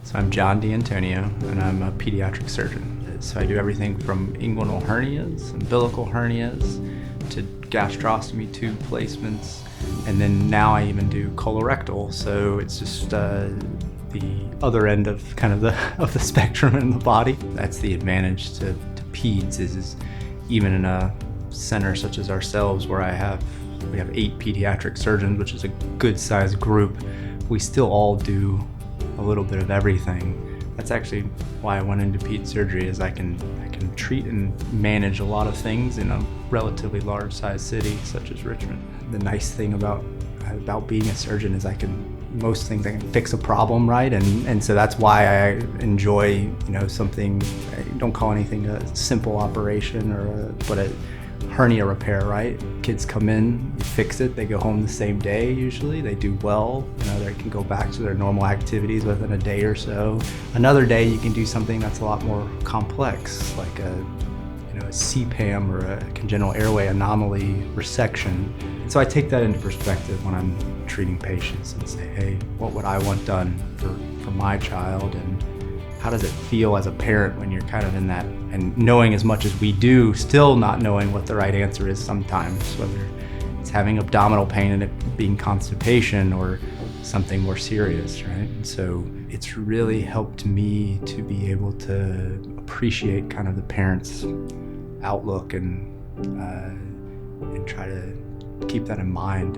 So I'm Jon DeAntonio, and I'm a pediatric surgeon. So I do everything from inguinal hernias, umbilical hernias, to gastrostomy tube placements, and then now I even do colorectal. So it's just the other end of kind of the spectrum in the body. That's the advantage to peds is even in a center such as ourselves, where we have 8 pediatric surgeons, which is a good sized group. We still all do a little bit of everything. That's actually why I went into ped surgery, is I can treat and manage a lot of things in a relatively large sized city such as Richmond. The nice thing about being a surgeon is most things I can fix a problem, right? And so that's why I enjoy, something, I don't call anything a simple operation but a hernia repair, right? Kids come in, you fix it, they go home the same day usually, they do well, they can go back to their normal activities within a day or so. Another day you can do something that's a lot more complex, like a CPAM or a congenital airway anomaly resection. And so I take that into perspective when I'm treating patients and say, hey, what would I want done for my child, and how does it feel as a parent when you're kind of in that, and knowing as much as we do, still not knowing what the right answer is sometimes, whether it's having abdominal pain and it being constipation or something more serious, right? And so it's really helped me to be able to appreciate kind of the parent's outlook and try to keep that in mind.